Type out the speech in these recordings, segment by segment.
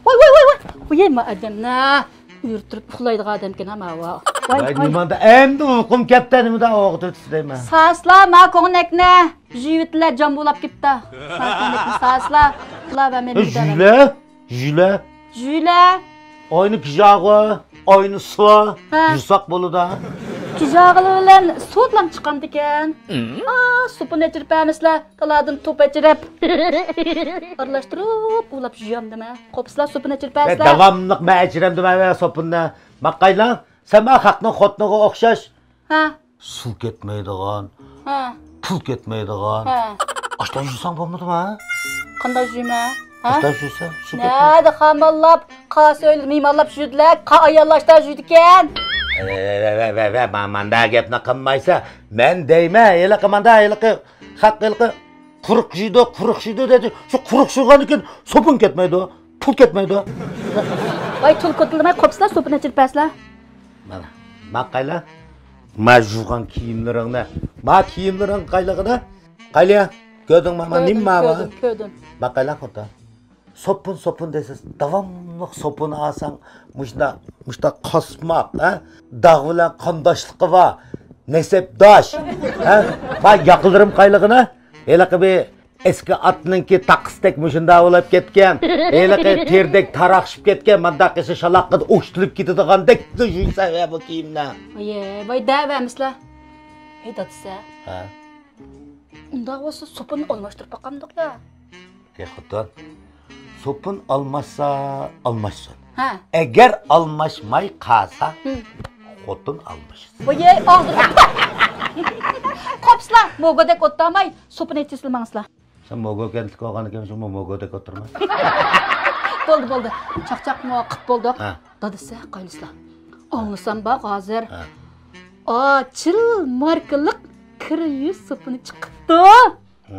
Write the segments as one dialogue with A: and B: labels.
A: Vay. Uyuyma adamna. Uyurturup uxlaydigan adamken ama va.
B: Vay nimanda endi uyqum ketdi nimada o'qitib istayman.
A: Sasla ma ko'nakni. Jivitlar jon bo'lib ketdi. Ma ko'nakni sasla. Ular va men Jüle.
B: Oyunu kıjağı, oyunu suva, yusak bolu da.
A: Kıjağı bilan sudlam chiqqan ekan. Supuni chirpamizlar, taladan top chirib. Aralashtirib, ulab juyamdimi? Qopslar supuni chirpasizlar.
B: Davamlıq mən içirəm demə sopunna. Maqaylan, sən mən xalqның xotnuğa oxşaş. Su ketməydigan. Pul ketməydigan. Aşdan juysan bolmadı mı?
A: Qanday juyma?
B: Aşdan juysan, su ketməydi.
A: Nədə xamallab, qa söylür, mimallab jüydülər, qa ayarlaşda jüydikən.
B: Manda gapni qilmaysa, men deyman, elə qimanda, elə xalq quruq juydi dedi. Shu quruq shuğanıkin sopun ketməydi o, pul ketməydi o.
A: Vay tul kotilmay qopslar sopuna chirpaslar.
B: Mana, maqayla. Ma juygan kiyimlaringni, ma kiyimlaring qaylığına. Qayliya, gördün mü? Nimma var?
A: Gördüm.
B: Maqayla xota. Sopun desiz, davamlıq sopunu alsan, muşda qasmaq, dağ bilan qandaşlığı var, nesepdaş, ma yaqıldırım qaylığına, elə ki bir eski atınınki taqıstek muşunda olub ketken, elə ki terdek taraqışıb ketken, mandaq esi şalaqqıd uçtulub ketidığandek juysa bu kiyimlə.
A: Vay dəvəmizlər. Hey datısa. Unda olsa sopunu almıştırıb baqamdıq ya.
B: Xotan. Sopun almazsa almazsın. Eğer almaşmay kalsa, xotun almışsın.
A: Vay ağzı. Qopslar, mogodek ottamay, sopun etisilmangslar.
B: Sen mogo kentlik olğanı kemsin, mogodek oturma.
A: Boldu. Çaq muvaqqit bolduq. Dadısa, qaylıslar. Anlasam bax hazır. Açıl markalık kir yüz sopunu çıqıptı.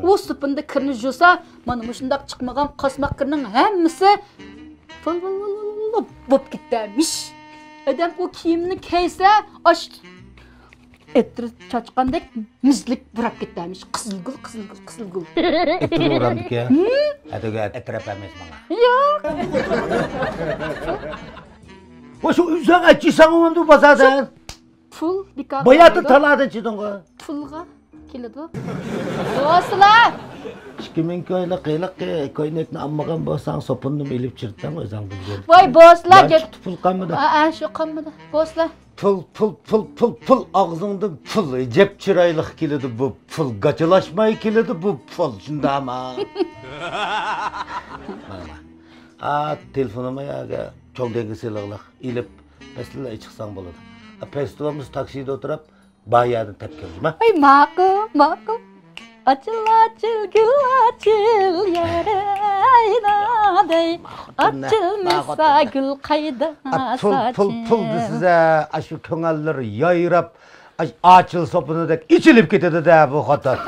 A: O supunda kirni juysa, mana mushundaq chiqmagan qasmaq kirning hammasi bo'lib ketmiş. Adam o kiyimni kiysa, aş etri chaçqandek mizlik burab ketmiş. Qizilgul.
B: Etri urandık ya. Adaga etrap emas bana.
A: Yo'q.
B: O şu üzən açısan onu bazadan.
A: Pul dikkat.
B: Bayatı taladı çidonga.
A: Pulga keladi. Dostlar.
B: 2000 koynakni almagan bo'lsang sopunni elib chirtdan o'zing bilgan.
A: Voy bosslar,
B: pul qanmidi?
A: Shu qanmidi. Bosslar.
B: Pul ağzında pul, cep chiroyliq keladi bu pul, gachilashmay keladi bu pul, shundami? Telefonuma yaga cho'ldagi silliqliq ilib, pesla chiqsang bo'ladi. Pestovimiz taksida o'tirib, bayadni tepkirma.
A: Ay ma'qul. Açıl gül açıl yaraynaday. Açılmasa gül qayda saçın.
B: Pul size aşı köngəllər yayrab açıl sopunudek içilip ketedi de bu xatar.